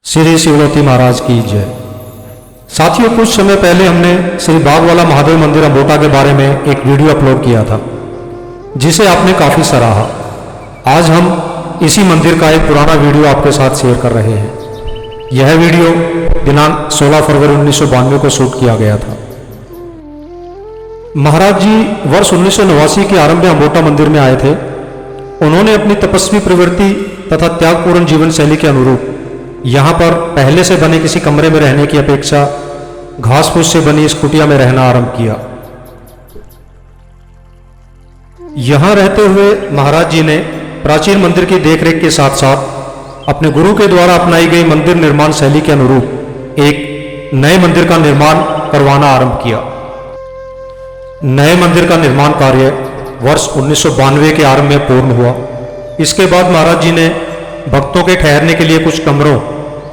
श्री शिवलौती महाराज की जय। साथियों, कुछ समय पहले हमने श्री बागवाला महादेव मंदिर अम्बोटा के बारे में एक वीडियो अपलोड किया था, जिसे आपने काफ़ी सराहा। आज हम इसी मंदिर का एक पुराना वीडियो आपके साथ शेयर कर रहे हैं। यह वीडियो दिनांक 16 फरवरी 1992 को शूट किया गया था। महाराज जी वर्ष 1989 के आरंभ में अम्बोटा मंदिर में आए थे। उन्होंने अपनी तपस्वी प्रवृत्ति तथा त्यागपूर्ण जीवन शैली के अनुरूप यहाँ पर पहले से बने किसी कमरे में रहने की अपेक्षा घास फूस से बनी इस कुटिया में रहना आरंभ किया। यहाँ रहते हुए महाराज जी ने प्राचीन मंदिर की देखरेख के साथ साथ अपने गुरु के द्वारा अपनाई गई मंदिर निर्माण शैली के अनुरूप एक नए मंदिर का निर्माण करवाना आरंभ किया। नए मंदिर का निर्माण कार्य वर्ष 1992 के आरंभ में पूर्ण हुआ। इसके बाद महाराज जी ने भक्तों के ठहरने के लिए कुछ कमरों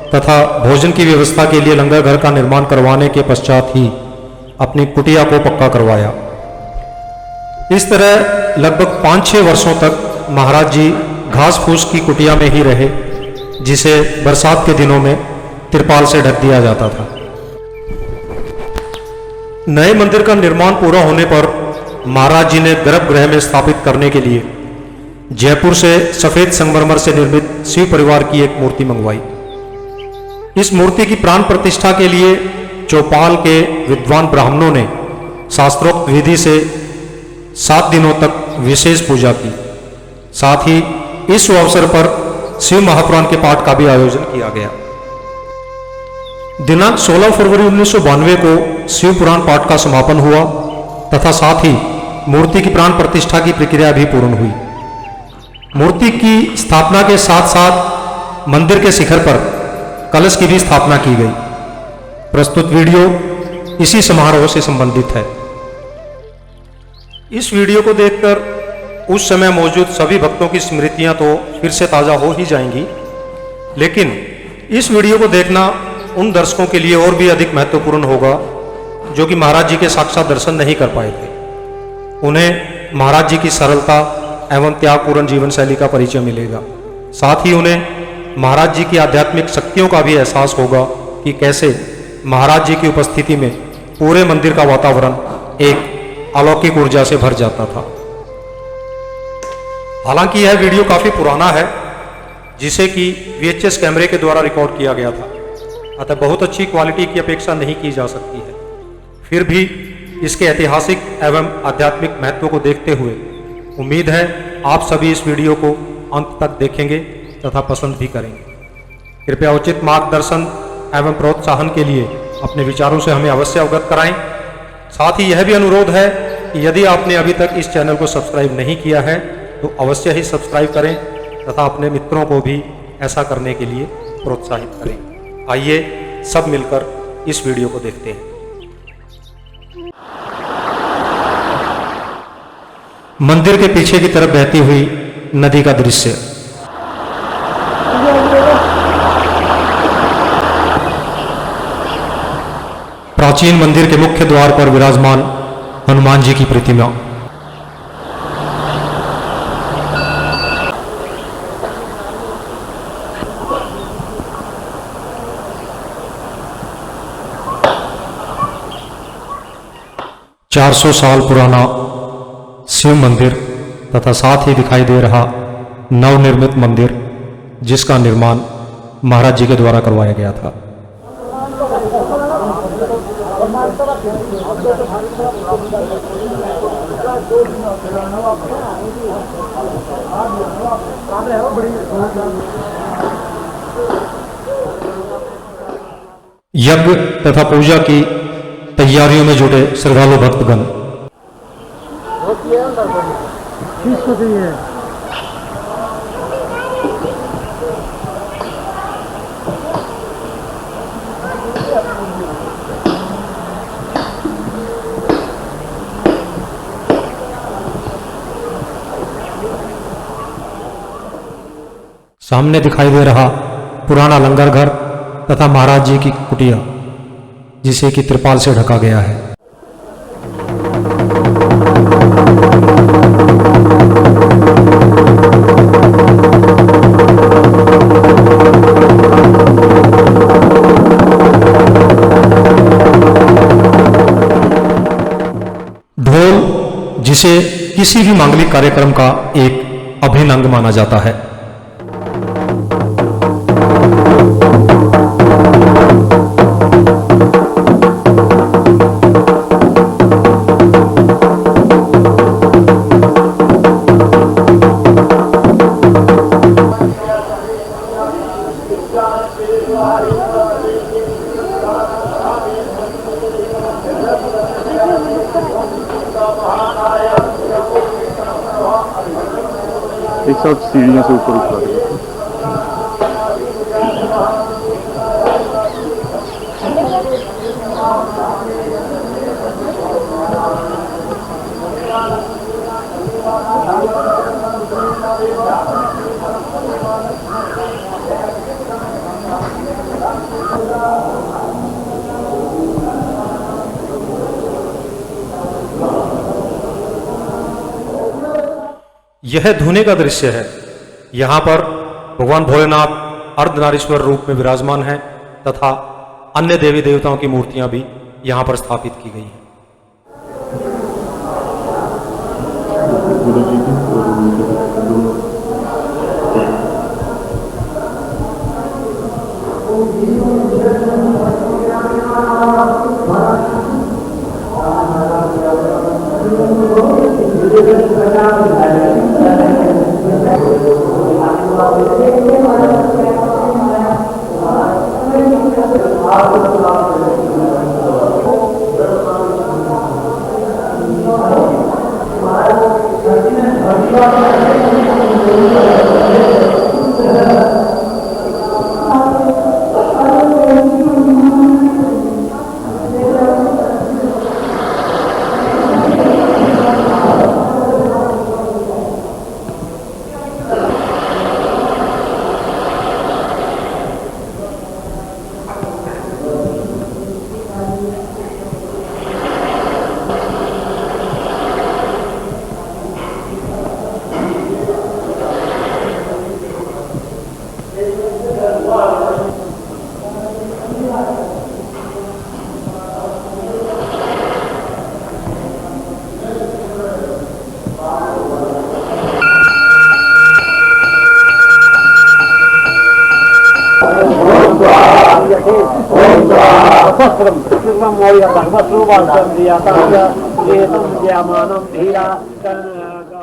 तथा भोजन की व्यवस्था के लिए लंगर घर का निर्माण करवाने के पश्चात ही अपनी कुटिया को पक्का करवाया। इस तरह लगभग 5-6 वर्षों तक महाराज जी घास फूस की कुटिया में ही रहे, जिसे बरसात के दिनों में तिरपाल से ढक दिया जाता था। नए मंदिर का निर्माण पूरा होने पर महाराज जी ने गर्भगृह में स्थापित करने के लिए जयपुर से सफेद संगमरमर से निर्मित शिव परिवार की एक मूर्ति मंगवाई। इस मूर्ति की प्राण प्रतिष्ठा के लिए चौपाल के विद्वान ब्राह्मणों ने शास्त्रोक्त विधि से 7 दिनों तक विशेष पूजा की। साथ ही इस अवसर पर शिव महापुराण के पाठ का भी आयोजन किया गया। दिनांक 16 फरवरी 1992 को शिव पुराण पाठ का समापन हुआ तथा साथ ही मूर्ति की प्राण प्रतिष्ठा की प्रक्रिया भी पूर्ण हुई। मूर्ति की स्थापना के साथ साथ मंदिर के शिखर पर कलश की भी स्थापना की गई। प्रस्तुत वीडियो इसी समारोह से संबंधित है। इस वीडियो को देखकर उस समय मौजूद सभी भक्तों की स्मृतियां तो फिर से ताज़ा हो ही जाएंगी, लेकिन इस वीडियो को देखना उन दर्शकों के लिए और भी अधिक महत्वपूर्ण होगा जो कि महाराज जी के साक्षात दर्शन नहीं कर पाए थे। उन्हें महाराज जी की सरलता एवं त्यागपूर्ण जीवन शैली का परिचय मिलेगा। साथ ही उन्हें महाराज जी की आध्यात्मिक शक्तियों का भी एहसास होगा कि कैसे महाराज जी की उपस्थिति में पूरे मंदिर का वातावरण एक अलौकिक ऊर्जा से भर जाता था। हालांकि यह वीडियो काफ़ी पुराना है, जिसे कि VHS कैमरे के द्वारा रिकॉर्ड किया गया था, अतः बहुत अच्छी क्वालिटी की अपेक्षा नहीं की जा सकती है। फिर भी इसके ऐतिहासिक एवं आध्यात्मिक महत्व को देखते हुए उम्मीद है आप सभी इस वीडियो को अंत तक देखेंगे तथा पसंद भी करेंगे। कृपया उचित मार्गदर्शन एवं प्रोत्साहन के लिए अपने विचारों से हमें अवश्य अवगत कराएं। साथ ही यह भी अनुरोध है कि यदि आपने अभी तक इस चैनल को सब्सक्राइब नहीं किया है तो अवश्य ही सब्सक्राइब करें तथा अपने मित्रों को भी ऐसा करने के लिए प्रोत्साहित करें। आइए सब मिलकर इस वीडियो को देखते हैं। मंदिर के पीछे की तरफ बहती हुई नदी का दृश्य। प्राचीन मंदिर के मुख्य द्वार पर विराजमान हनुमान जी की प्रतिमा। चार 400 साल पुराना शिव मंदिर तथा साथ ही दिखाई दे रहा नवनिर्मित मंदिर, जिसका निर्माण महाराज जी के द्वारा करवाया गया था। यज्ञ तथा पूजा की तैयारियों में जुटे श्रद्धालु भक्तगण। सामने दिखाई दे रहा पुराना लंगर घर तथा महाराज जी की कुटिया, जिसे कि तिरपाल से ढका गया है। जिसे किसी भी मांगलिक कार्यक्रम का एक अभिन्न अंग माना जाता है। एक साथ सीढ़ियों से ऊपर उठा दिया। यह धुने का दृश्य है। यहाँ पर भगवान भोलेनाथ अर्धनारीश्वर रूप में विराजमान हैं तथा अन्य देवी देवताओं की मूर्तियां भी यहाँ पर स्थापित की गई हैं।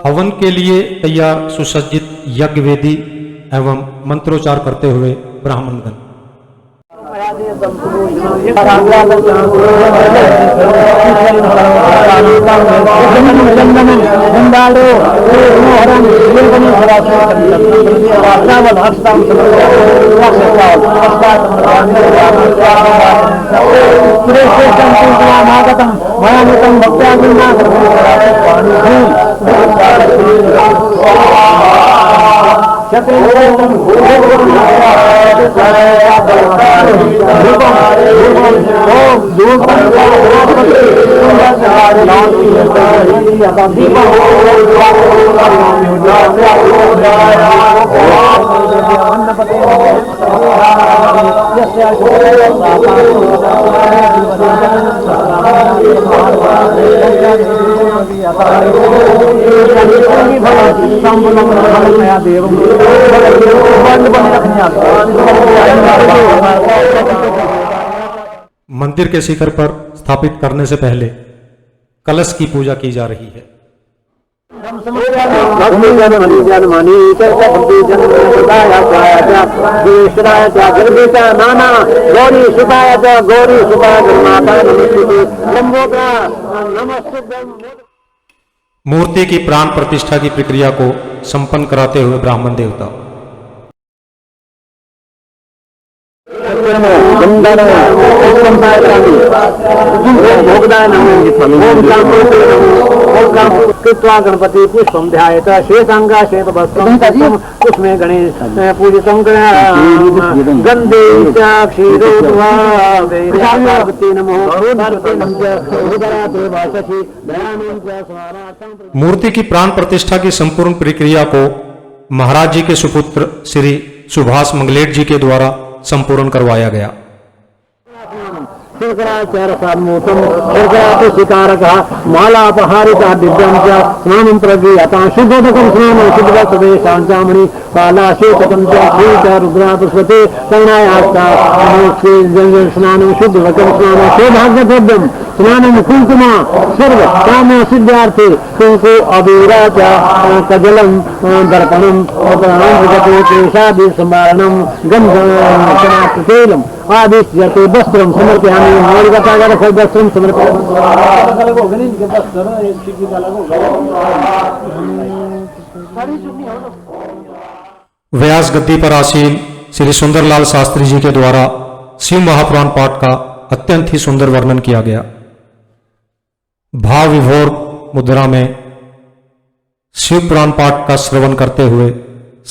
हवन के लिए तैयार सुसज्जित यज्ञ वेदी एवं मंत्रोच्चार करते हुए ब्राह्मणगण मंदिर के शिखर पर स्थापित करने से पहले कलश की पूजा की जा रही है। मूर्ति की प्राण प्रतिष्ठा की प्रक्रिया को संपन्न कराते हुए ब्राह्मण देवता गणपति पुष्पम ध्यायेत श्वेतांगा श्वेत वस्त्रम उसमें गणेश पूजितम गंधे मूर्ति की प्राण प्रतिष्ठा की संपूर्ण प्रक्रिया को महाराज जी के सुपुत्र श्री सुभाष मंगलेट जी के द्वारा संपूर्ण करवाया गया। शर्कराचारसान्मूतं शर्करापशिकारकः मालापहारिका दिव्यं च स्नानं प्रगीयतां शुद्धोदकं स्नानं शुद्धवसदेशाञ्चामणि कालाशेतकं च श्रीच रुद्रापस्वते कर्णायास्ता स्नानं शुद्धवकं स्नानं सौभाग्यद्रव्यं स्नानं कुङ्कुमा सर्व काम सिद्धार्थे कुङ्कु अबीरा च कजलं दर्पणं केशादि संवारणं गन्धतैलम् आदिश्यते वस्त्रं समर्पयामि वस्त्रं समर्पयामि। व्यास गद्दी पर आसीन श्री सुंदरलाल शास्त्री जी के द्वारा शिव महापुराण पाठ का अत्यंत ही सुंदर वर्णन किया गया। भाव विभोर मुद्रा में शिव पुराण पाठ का श्रवण करते हुए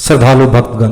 श्रद्धालु भक्तगण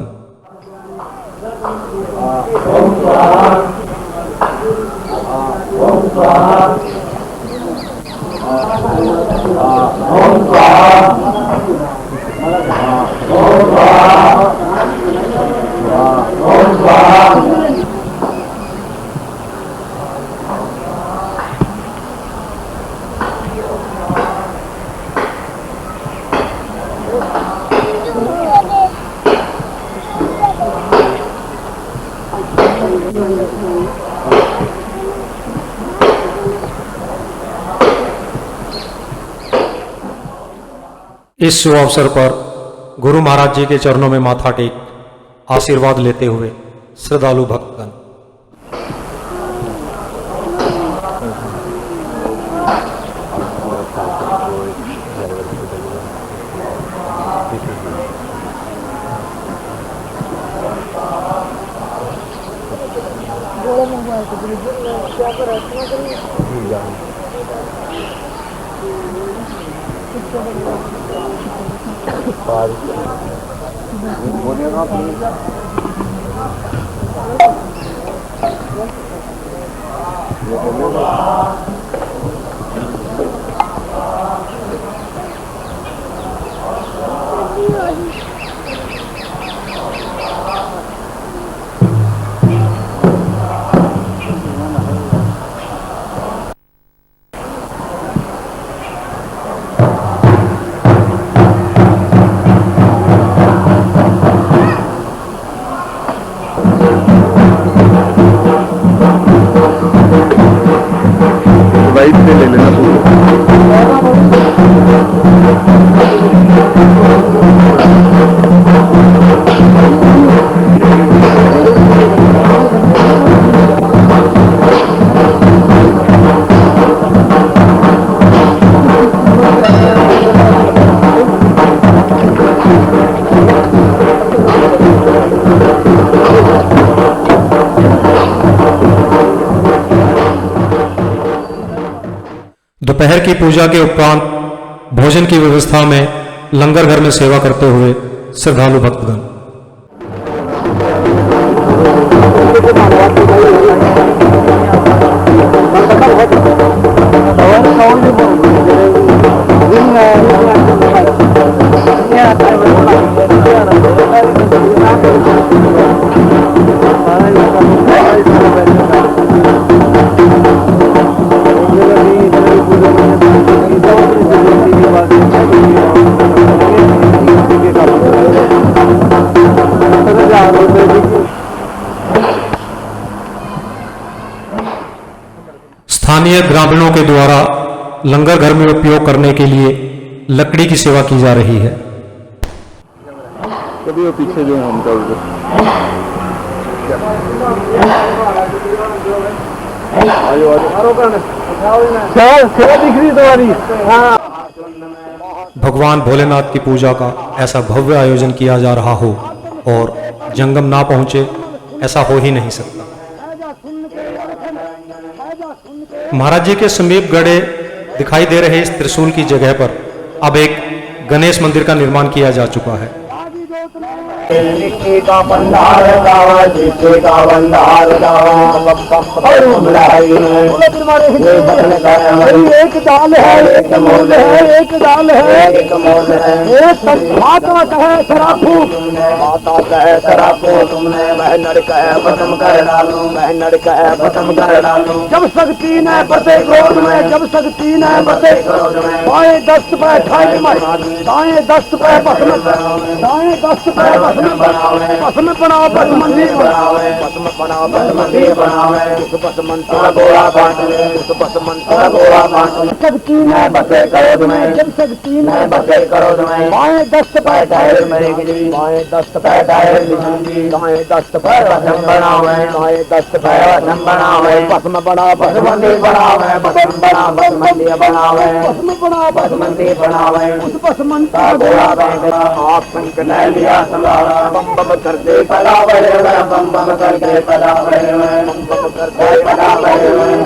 इस शुभ अवसर पर गुरु महाराज जी के चरणों में माथा टेक आशीर्वाद लेते हुए श्रद्धालु भक्तगण राइट से ले लेना दोपहर की पूजा के उपरांत भोजन की व्यवस्था में लंगर घर में सेवा करते हुए श्रद्धालु भक्तगण स्थानीय ग्रामीणों के द्वारा लंगर घर में उपयोग करने के लिए लकड़ी की सेवा की जा रही है। कभी वो पीछे जो हम कर भगवान भोलेनाथ की पूजा का ऐसा भव्य आयोजन किया जा रहा हो और जंगम ना पहुंचे, ऐसा हो ही नहीं सकता। महाराज जी के समीप गड़े दिखाई दे रहे इस त्रिशूल की जगह पर अब एक गणेश मंदिर का निर्माण किया जा चुका है। सृष्टि का भंडार गावा, सृष्टि का भंडार गावा। एक दाल है, एक मोल है, एक दाल है, एक मोल है। एक माता कहे शराबू, माता कहे शराबू, तुमने वह नर कहे खत्म कर डालू, वह नर कहे खत्म कर डालू। जब शक्ति न बसे क्रोध में, जब शक्ति न बसे क्रोध में, बाएं दस्त पे ठाई में, दाएं दस्त पे भस्म, दाएं दस्त पे भस्म बनावे, भस्म बनाओ भस्म मंदिर बनावे, भस्म बनाओ भस्म मंदिर बनावे। उस भस्म मंत्र गोला बांटे, उस भस्म मंत्र गोला बांटे। शक्ति न बसे क्रोध में, जब शक्ति न बसे क्रोध में, बाएं दस्त पे ठाई में, बाएं दस्त पे ठाई में, दाएं दस्त पे भस्म बनावे, दाएं दस्त पे भस्म बनावे। भस्म बनाओ भस्म मंदिर बनावे, भस्म बनाओ भस्म मंदिर बनावे, भस्म बनाओ भस्म मंदिर बनावे। उस भस्म मंत्र गोला बांटे, आप संग ले लिया सलारा, बम बम करते पलावे, बम बम करते पलावे, बम बम करते पलावे।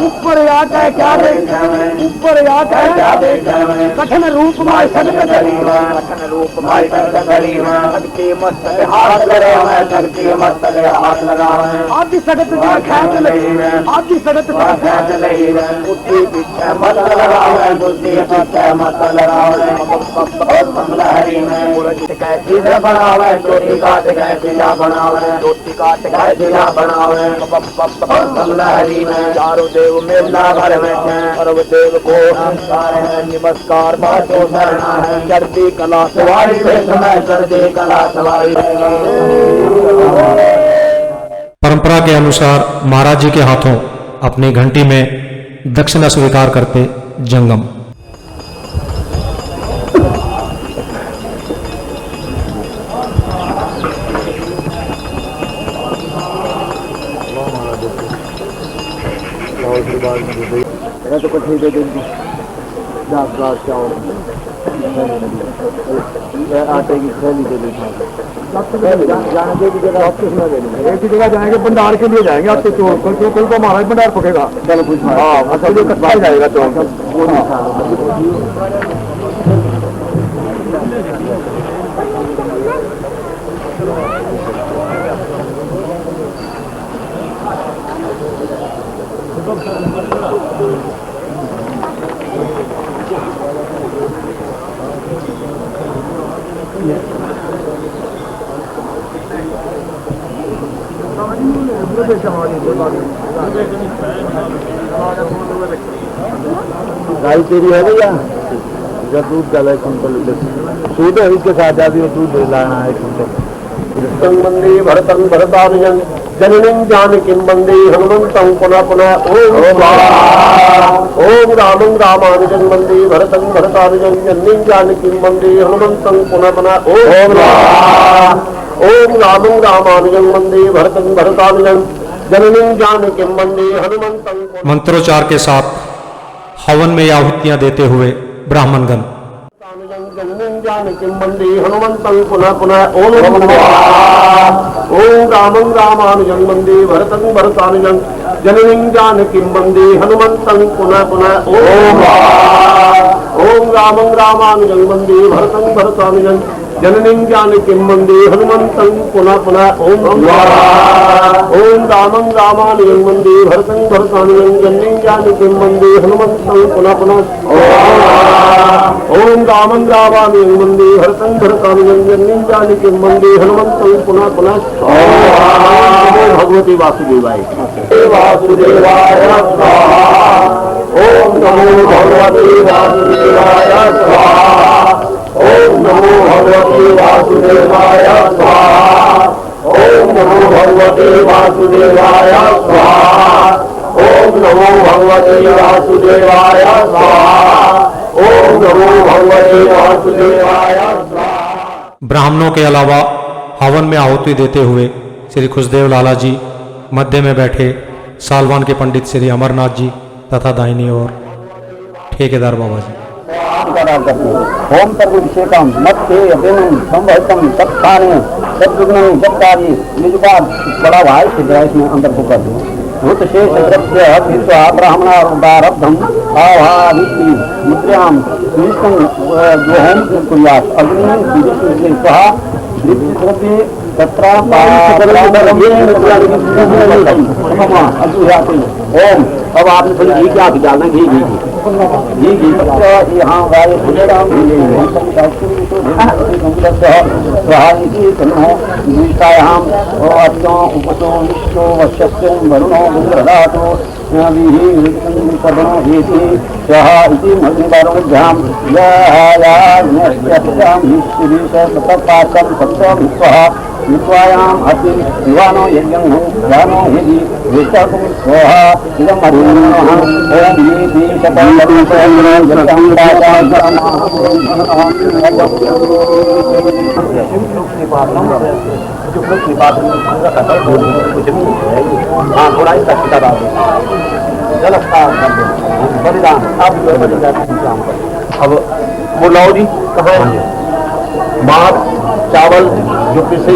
ऊपर आके क्या देखा मैं, ऊपर आके क्या देखा मैं, कठिन रूप माय सदक करीवा, कठिन रूप माय सदक करीवा। सबके मस्तक हाथ लगावे, सबके मस्तक हाथ लगावे। आदि सगत का खेत लगे, आदि सगत का खेत लगे। बुद्धि पीछे मत लगावे, बुद्धि पीछे मत लगावे। लहरी में मुरझ कैसी बनावे, चोटी काट कैसी बनावे, चोटी काट कैसी बनावे। लहरी में चारों देव मेला भर में सर्व देव को नमस्कार है, नमस्कार बातों करना है। चढ़ती कला सवारी से समय, चढ़ती कला सवारी। परंपरा के अनुसार महाराज जी के हाथों अपनी घंटी में दक्षिणा स्वीकार करते जंगम। तो कुछ नहीं दे देंगे, दाल दाल चावल आटे की थैली दे देंगे। जाने की जगह ऑफिस में दे देंगे, एक ही जगह जाएंगे, भंडार के लिए जाएंगे। आपके चोर कल को हमारा भंडार पकेगा। चलो कुछ हाँ असल कटवा जाएगा चोर। गाय तेरी है भैया, इधर दूध डाला है कुंतल, दूध है इसके साथ जाती है, दूध लाना है कुंतल। वंदे भरतं भरतानुजं जननीं जानकीं वंदे हनुमन्तं पुनः पुनः। ओम रामं रामानुजं वंदे भरतं भरतानुजं जननीं जानकीं वंदे हनुमन्तं पुनः पुनः। ओम रामं रामानुजं वंदे भरतं भरतानुजं जननीं जानकीं वंदे हनुमन्तं। मंत्रोच्चार के साथ हवन में आहुतियां देते हुए ब्राह्मणगण जननीं जानकीं वंदे हनुमन्तं पुनः पुनः। ओम रामं रामानुजं वंदे भरतं भरतानुजं जननीं जानकीं वंदे हनुमन्तं पुनः पुनः। ओम रामं रामानुजं वंदे भरतं भरतानुजं जननीं जानकीं वंदे हनुमन्तं पुनः पुनः। ओम रामं रामानुजं वंदे भरतं भरतानुजं जननीं जानकीं वंदे हनुमन्तं पुनः पुनः। ओम रामं रामानुजं वंदे भरतं भरतानुजं जननीं जानकीं वंदे हनुमन्तं पुनः पुनः। भगवती वासुदेवाय वासुदेवाय स्वाहा। ओम नमो भगवते वासुदेवाय स्वाहा। ओम नमो भगवते वासुदेवाय स्वाहा। ओम नमो भगवते वासुदेवाय स्वाहा। ओम नमो भगवते वासुदेवाय स्वाहा। ओम नमो भगवते वासुदेवाय स्वाहा। ब्राह्मणों के अलावा हवन में आहुति देते हुए श्री खुशदेव लाला जी, मध्य में बैठे सालवान के पंडित श्री अमरनाथ जी तथा दाहिनी ओर ठेकेदार बाबा जी। ओम सर्वभिषेकम मत्ते अभिनम संवहितम सत्ताने सद्विघ्नं सत्तारी। निजपाद बड़ा भाई सिद्ध इसमें अंदर को कर दो। भूत शेष द्रव्य विश्वा ब्राह्मणारब्धम आवादिति मुद्राम विष्णु जो होम कुर्यात् अग्नि विष्णु स्वाहा द्रव्य ओम। अब आपने थोड़ी घी क्या डालना, घी घी घी घी यहाँ वरुणो विग्रहातो विश्वायाम अति युवानो यज्ञं यानो यदि विष्टकुं स्वाहा इदं मरुणः ओम ये शतंगं हाँ थोड़ा ही तक बलिदान अब वो लाओ जी कहाँ मार चावल जो पिसे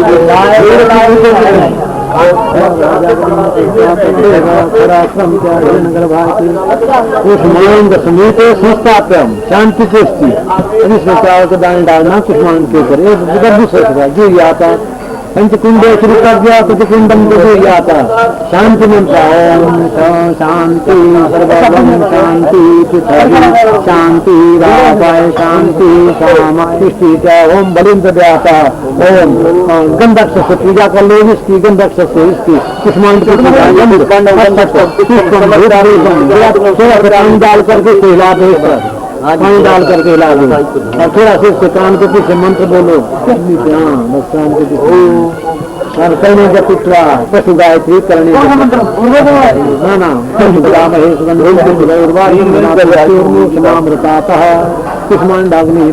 समीप संस्थाप्यम शांति से इसमें चावल के दाने डालना कुछ मान के ऊपर जो आता पंचकुंड शुरू कर दिया पंचकुंडम को जो आता शांति मंत्र ओम शांति सर्वम शांति पृथ्वी शांति राधाय शांति श्यामाय सृष्टि ओम बलिंद आता ओम गंधक से पूजा कर लो इसकी गंधक से इसकी कुष्मांड डाल करके कहला दो पानी डाल करके हिला दो और थोड़ा सा इसके कान के पीछे मंत्र बोलो बस कान के पीछे और करने का पुत्रा पशु गायत्री करने कुष्मांडाग्नि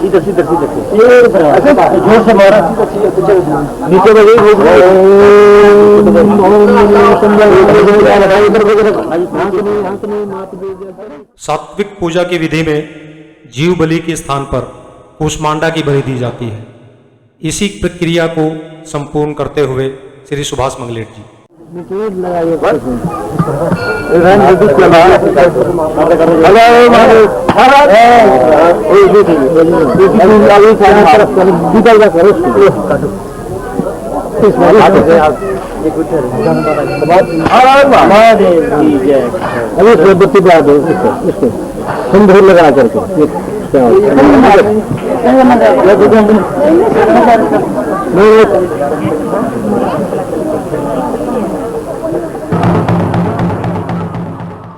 इधर सीधर जोर से मारा नीचे बजे सात्विक पूजा की विधि में जीव बलि के स्थान पर कूष्मांडा की बलि दी जाती है। इसी प्रक्रिया को संपूर्ण करते हुए श्री सुभाष मंगलेट जी बत्ती बढ़ा दो इसको सिंदूर लगा करके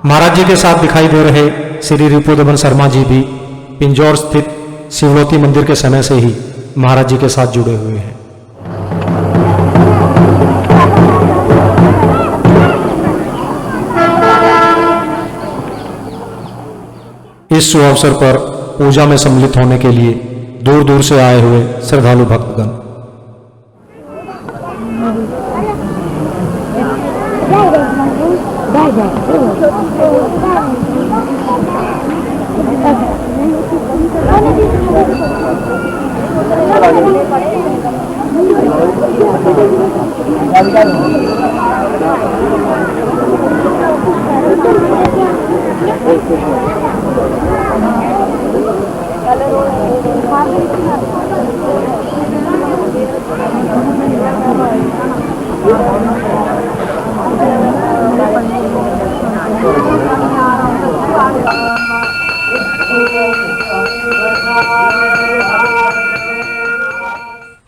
महाराज जी के साथ दिखाई दे रहे श्री रिपुदमन शर्मा जी भी पिंजौर स्थित शिवलोती मंदिर के समय से ही महाराज जी के साथ जुड़े हुए हैं। इस शुभ अवसर पर पूजा में सम्मिलित होने के लिए दूर दूर से आए हुए श्रद्धालु भक्तगण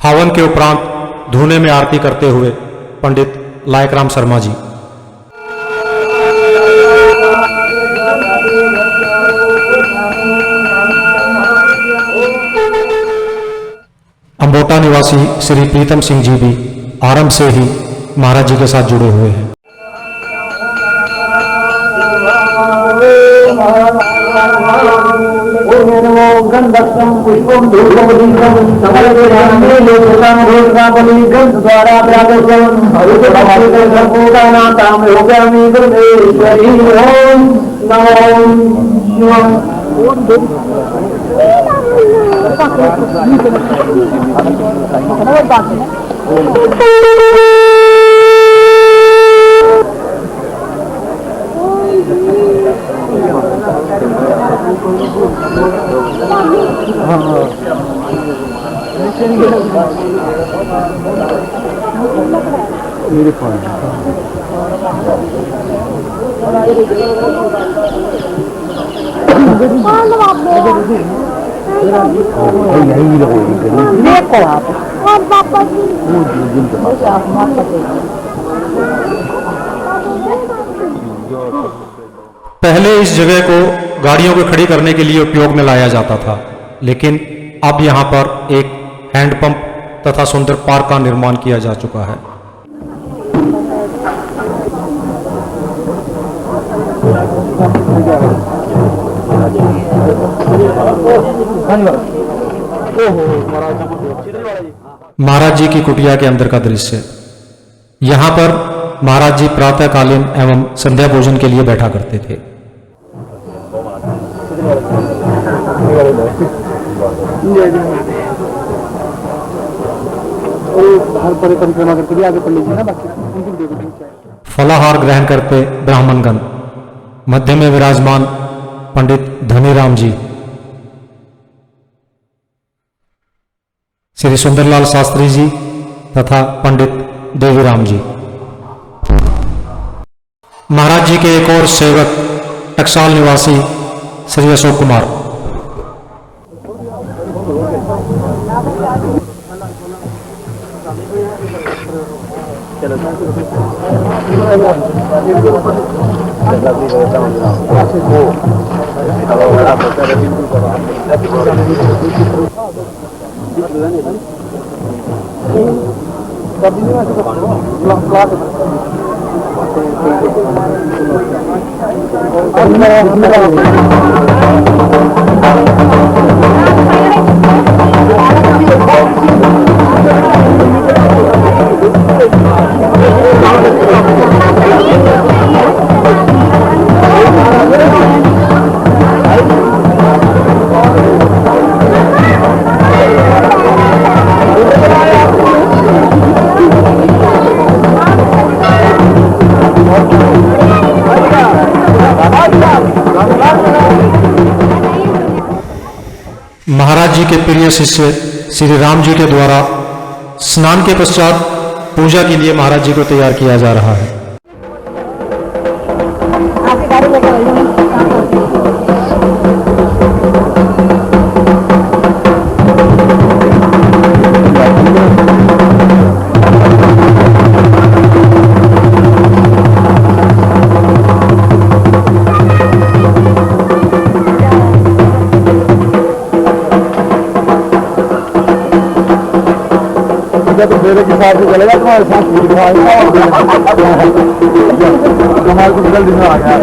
हवन के उपरांत धूने में आरती करते हुए पंडित लायकराम शर्मा जी अंबोटा निवासी श्री प्रीतम सिंह जी भी आरंभ से ही महाराज जी के साथ जुड़े हुए हैं। देखो आप और पापा जी पहले इस जगह को गाड़ियों को खड़ी करने के लिए उपयोग में लाया जाता था, लेकिन अब यहाँ पर एक हैंडपंप तथा सुंदर पार्क का निर्माण किया जा चुका है। महाराज जी की कुटिया के अंदर का दृश्य। यहाँ पर महाराज जी प्रातःकालीन एवं संध्या भोजन के लिए बैठा करते थे। फलाहार ग्रहण करते ब्राह्मणगण। मध्य में विराजमान पंडित धनीराम जी, श्री सुंदरलाल शास्त्री जी तथा पंडित देवीराम जी। महाराज जी के एक और सेवक टकसाल निवासी श्री अशोक कुमार। महाराज जी के प्रिय शिष्य श्री राम जी के द्वारा स्नान के पश्चात पूजा के लिए महाराज जी को तैयार किया जा रहा है। तो मेरे के साथ चलेगा, तुम्हारे साथ हमारे को जल्दी में आ गया।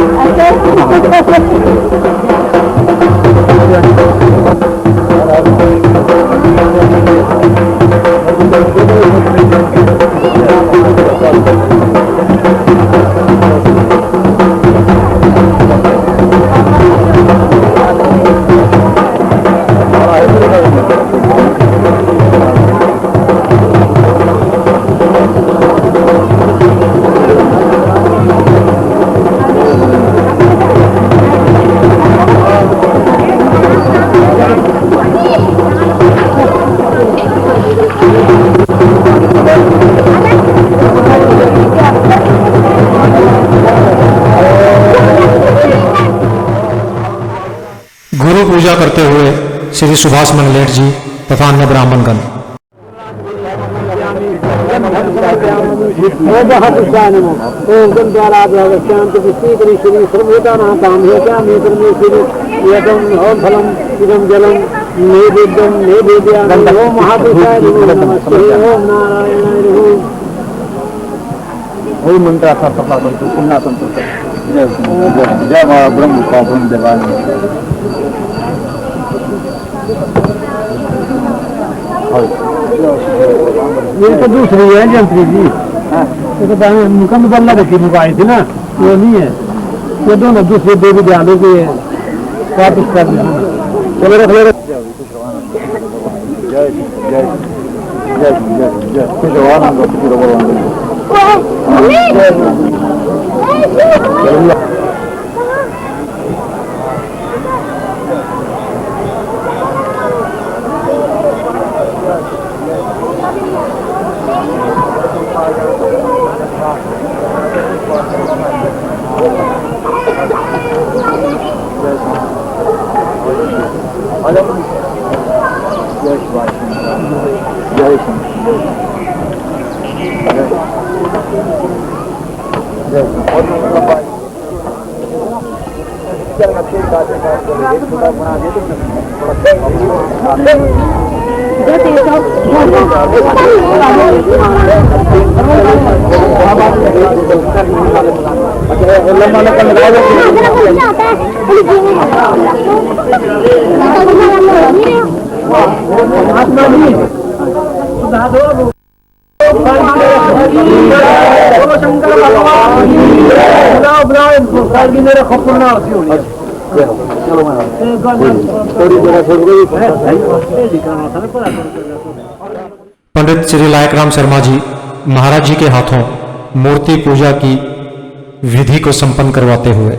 गुरु पूजा करते हुए श्री सुभाष मंगलेट जी तथा अन्य ब्राह्मणगण। मंत्र पुन्हा संत जय ब्रह्म ब्रह्म देवान। ये तो दूसरी है जंत्री जी, ये तो मुकम बल्ला रखी मुकाई थी ना, वो नहीं है, ये दोनों दूसरे देवी दयालों के वापिस कर देना। चलो रख ले। जय जय जय जय जय शंकर भगवान मेरे खपूर्ण पंडित श्री लायक राम शर्मा जी महाराज जी के हाथों मूर्ति पूजा की विधि को संपन्न करवाते हुए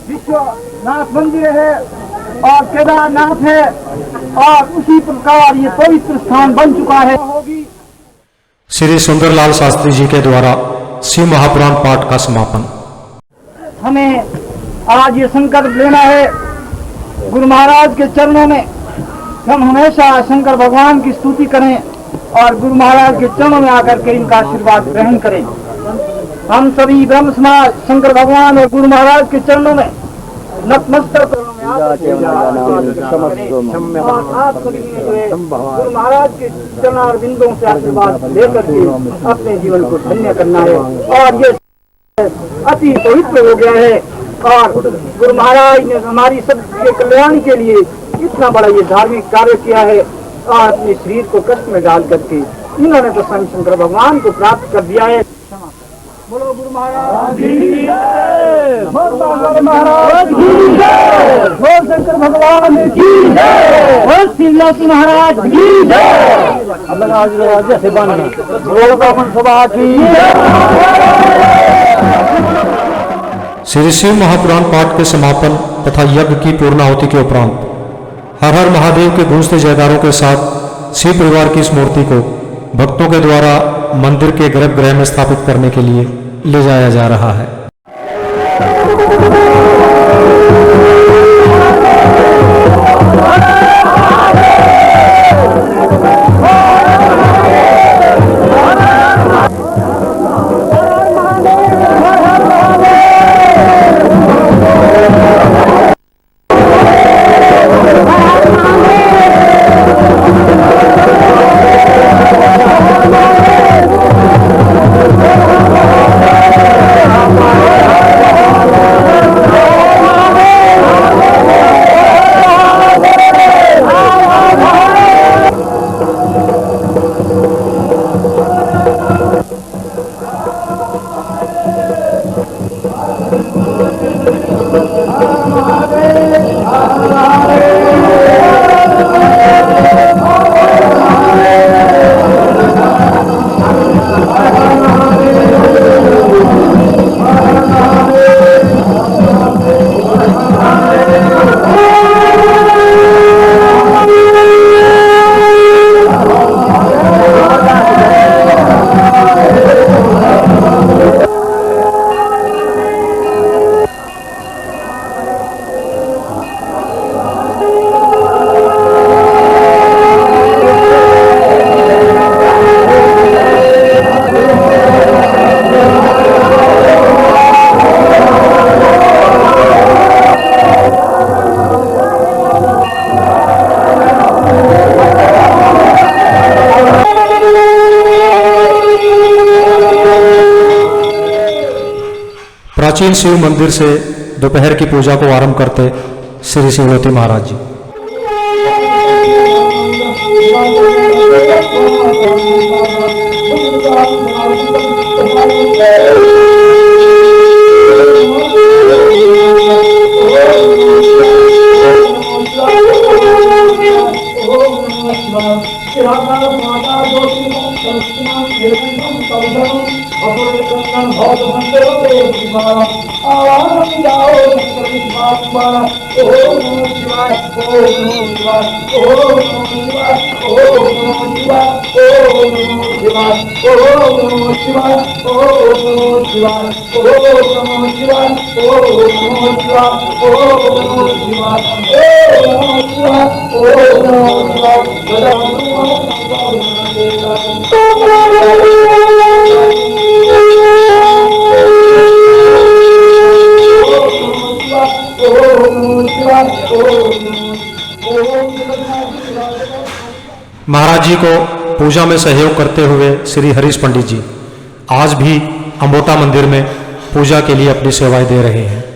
विश्वनाथ मंदिर है और केदारनाथ है और उसी प्रकार ये पवित्र स्थान बन चुका है। श्री सुंदरलाल शास्त्री जी के द्वारा शिव महापुराण पाठ का समापन। हमें आज ये संकल्प लेना है गुरु महाराज के चरणों में हम हमेशा शंकर भगवान की स्तुति करें और गुरु महाराज के चरणों में आकर के इनका आशीर्वाद ग्रहण करें। हम सभी ब्रह्म समाज शंकर भगवान और गुरु महाराज के चरणों में नतमस्तक और आप सभी गुरु महाराज के चरण बिंदुओं से आशीर्वाद लेकर के अपने जीवन को धन्य करना है। और ये अति पवित्र हो गया है और गुरु महाराज ने हमारी सबके कल्याण के लिए इतना बड़ा ये धार्मिक कार्य किया है और अपने शरीर को कष्ट में डाल करके इन्होंने तो स्वयं शंकर भगवान को प्राप्त कर दिया है। बोलो गुरु महाराज की जय, बोल शंकर महाराज की जय, बोल शंकर भगवान की जय, बोल शिवलासी महाराज की जय। अब जैसे बांधना बोल ब्राह्मण सभा की श्री शिव महापुराण पाठ के समापन तथा यज्ञ की पूर्णाहुति के उपरांत हर हर महादेव के गूंजते जयकारों के साथ शिव परिवार की इस मूर्ति को भक्तों के द्वारा मंदिर के गर्भगृह में स्थापित करने के लिए ले जाया जा रहा है। प्राचीन शिव मंदिर से दोपहर की पूजा को आरंभ करते श्री शिवलोती महाराज जी। महाराज जी को पूजा में सहयोग करते हुए श्री हरीश पंडित जी आज भी अम्बोटा मंदिर में पूजा के लिए अपनी सेवाएं दे रहे हैं।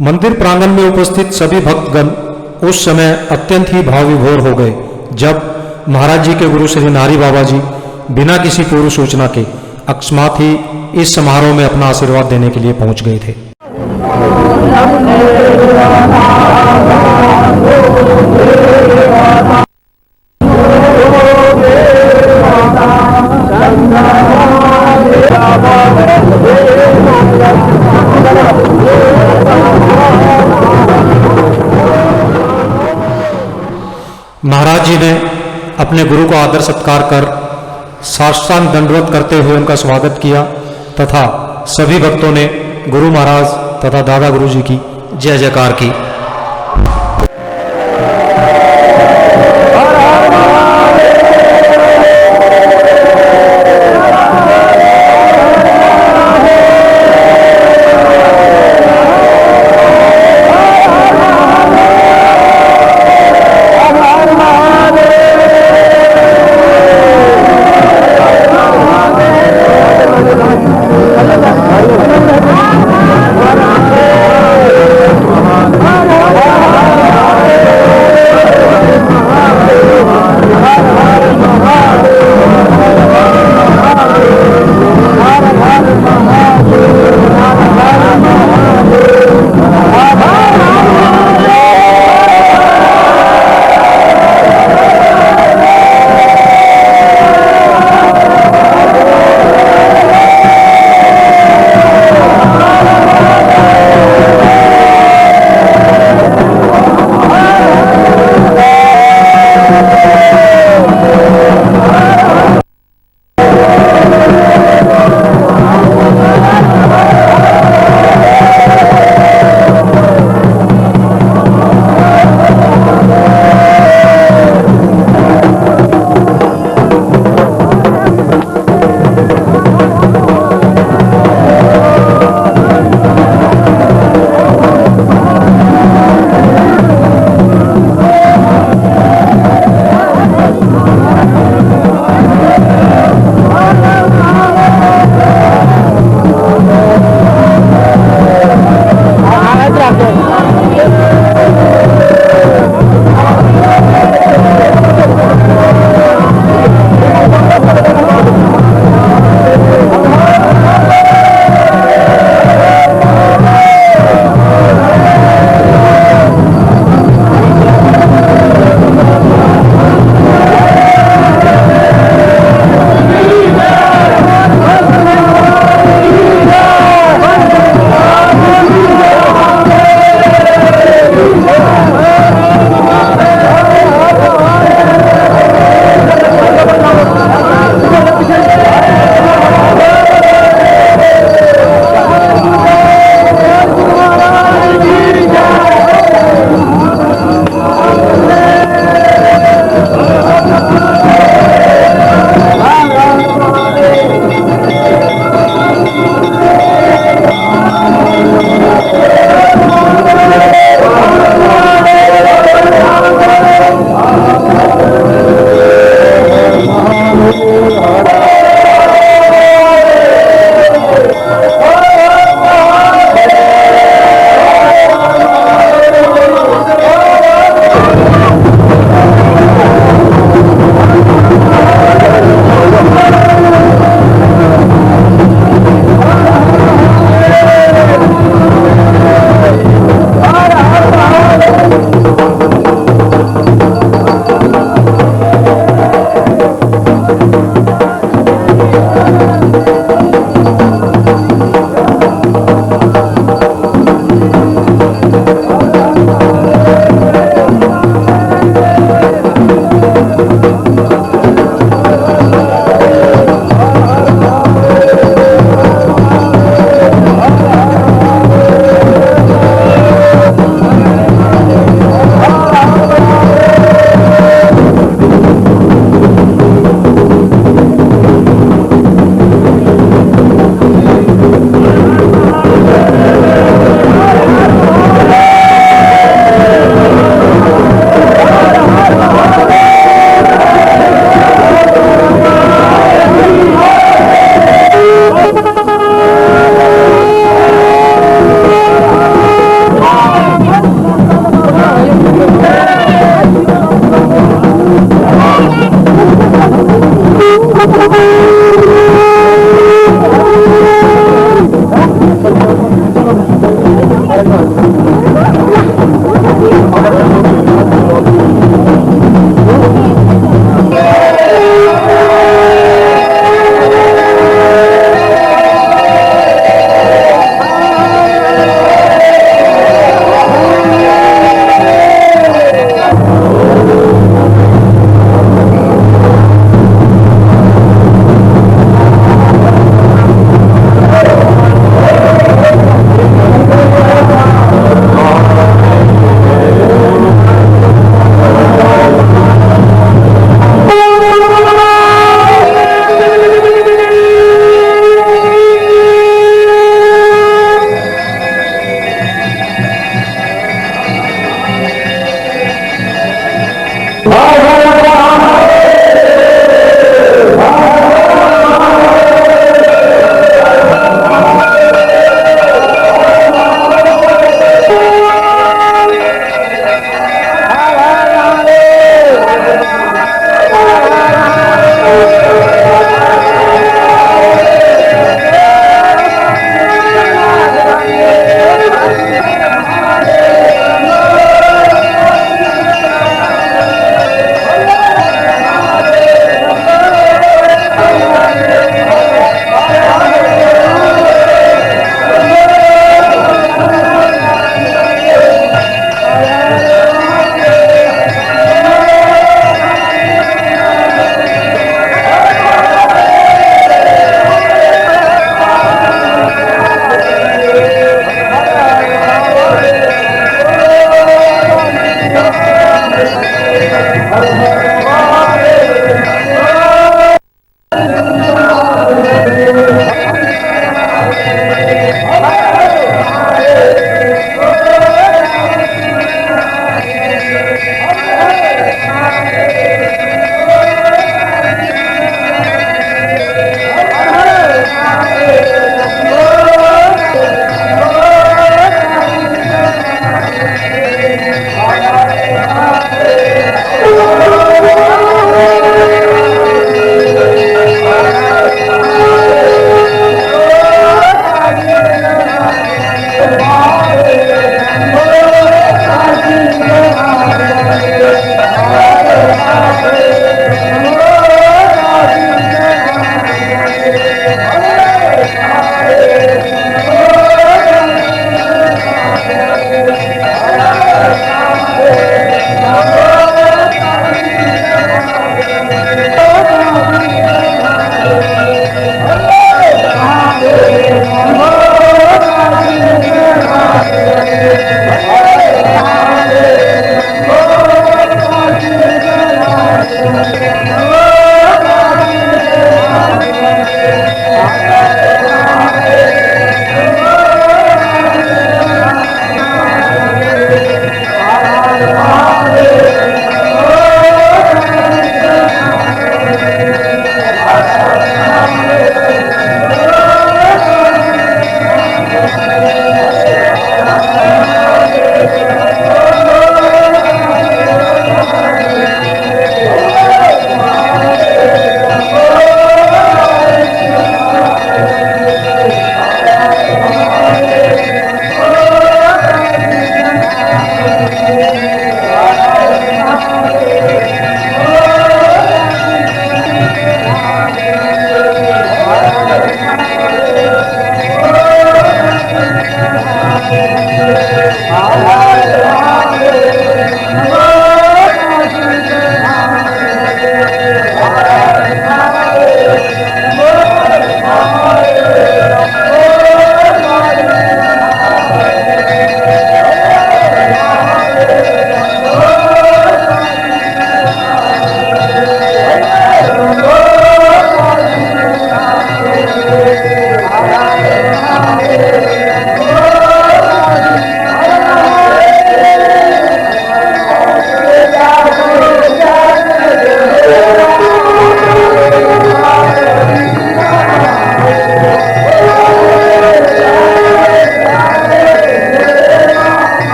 मंदिर प्रांगण में उपस्थित सभी भक्तगण उस समय अत्यंत ही भाव विभोर हो गए जब महाराज जी के गुरु श्री नारी बाबा जी बिना किसी पूर्व सूचना के अकस्मात ही इस समारोह में अपना आशीर्वाद देने के लिए पहुंच गए थे। महाराज जी ने अपने गुरु को आदर सत्कार कर साष्टांग दंडवत करते हुए उनका स्वागत किया तथा सभी भक्तों ने गुरु महाराज तथा दादा गुरु जी की जय जयकार की।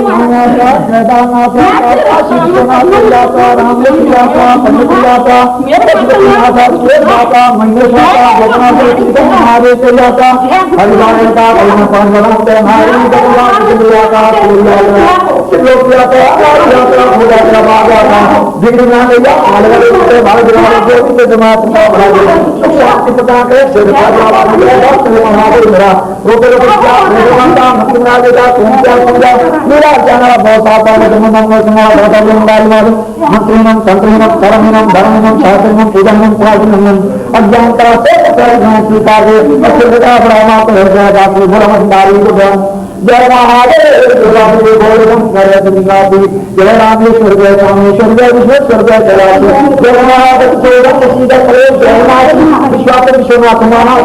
माता केदारनाथ माता काशी विश्वनाथ माता राम माता पंडित माता पशुपति माता सुरेश माता महेश माता गोपनाथ महादेव माता हरिवाण का कलम पांडव हमारी भगवान चंद्रिया का त्रिलोकिया का यात्रा पूजा का बाबा दिग्विजय या अलग-अलग से भारत जो भी जमात का बड़ा शक्ति पता के सिर पर महादेव मेरा रोके भगवान का मुक्तिनाथ का पूजा मेरा जाना बहुत आता है जन्म समाज भगवान मंत्रिणम तंत्रिणम परमिणम धर्मिणम शास्त्रिणम पूजनम प्राचीनम अज्ञानता से सर्वज्ञान स्वीकार अखिलता ब्रह्मा को जाएगा कि ब्रह्मचारी को जय महादेव गोविंदम करे दुनियादी जय रामेश्वर जय कामेश्वर जय विश्वेश्वर जय कैलाश जय महादेव चोरम सीधा करे जय महादेव विश्वास विश्वनाथ महाराज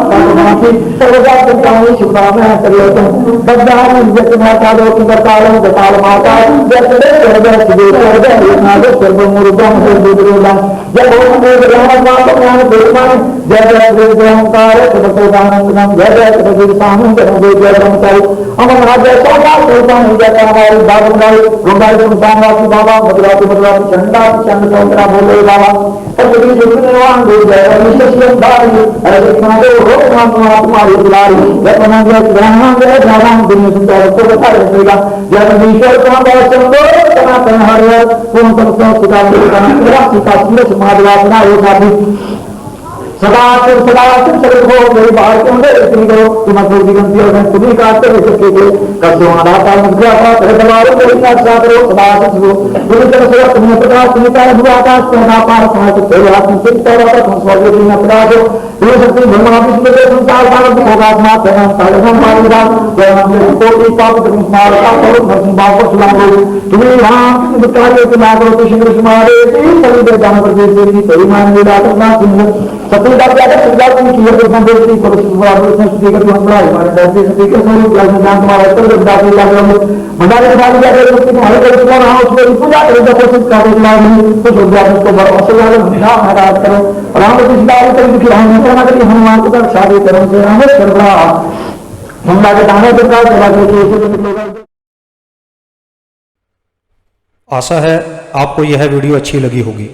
सर्वदा संतानी शुभकाम है सर्वोत्तम बद्धान जय माता दो की करतालम गताल माता जय जय जय सिद्धेश्वर जय नागेश्वर सर्वमूर्धम सर्वदुर्लभम जय भगवान ब्रह्म माता ज्ञान देवमान जय जय जय ओंकार सदोदानंदम जय जय सदगुरु सामू जय जय ब्रह्मचारी अमर जय सोना सोना जय हमारी बाबुलाई रुंगाई सुल्तानवासी बाबा मधुराती चंदा चंद चौधरा बोले बाबा और सभी जुगनवान दे जय विशेषण धारी अरे मानो हो तुम्हारी दुलारी जय बना जय ग्रहण जय ध्यान दुनिया सुंदर को बता रहेगा जय ईश्वर का दर्शन दो तना तना हर कौन सबसे सुधा मेरा सीता सूरज महादेव ना एक आदि सदा हो मेरी बाहर क्यों दे इतनी करो तुम अपनी गलती और तुम्हें काटते हुए सकते थे कभी हमारा काम मुझे आता तेरे दरबारों को इतना अच्छा करो सदा हो पूरी तरह से तुम्हें प्रकाश तुम्हें का हुआ आकाश को ना पार समझ सकते हो आप मुझे तरह का तुम स्वर्ग में प्रकाश हो तुम्हें शक्ति ब्रह्मा विष्णु के संसार का होगा ना तेरा साधन मारेगा जय हम को एक पाप तुम मार का करो हम बाप को सुना दो तुम्हें यहां कार्य के ना करो तो श्री कृष्ण मारे सभी दे जान पर देवी तेरी मान लीला करना सिंह सत्ता क्या है सुविधा की किए तो संदेश की पर सुविधा उसने स्पीकर को बड़ा हमारे दर्शक स्पीकर स्वरूप लाइन नाम हमारा उत्तर विदा के लगे मंडाले के साथ जाकर उसकी हमारे को रहा उसको पूजा करेगा कोशिश कर रहा है तो सुविधा को बड़ा असर वाले हमेशा महाराज करो और हम इस बात पर दुखी हम करना के हनुमान को शादी करें से हमें कर रहा हमला के दाने पर का चला के आशा है आपको यह वीडियो अच्छी लगी होगी।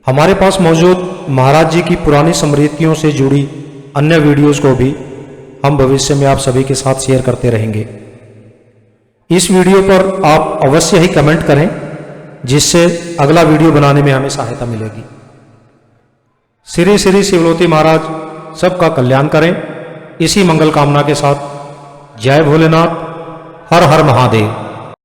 हमारे पास मौजूद महाराज जी की पुरानी स्मृतियों से जुड़ी अन्य वीडियोस को भी हम भविष्य में आप सभी के साथ शेयर करते रहेंगे। इस वीडियो पर आप अवश्य ही कमेंट करें जिससे अगला वीडियो बनाने में हमें सहायता मिलेगी। श्री श्री शिवलोती महाराज सबका कल्याण करें, इसी मंगल कामना के साथ जय भोलेनाथ, हर हर महादेव।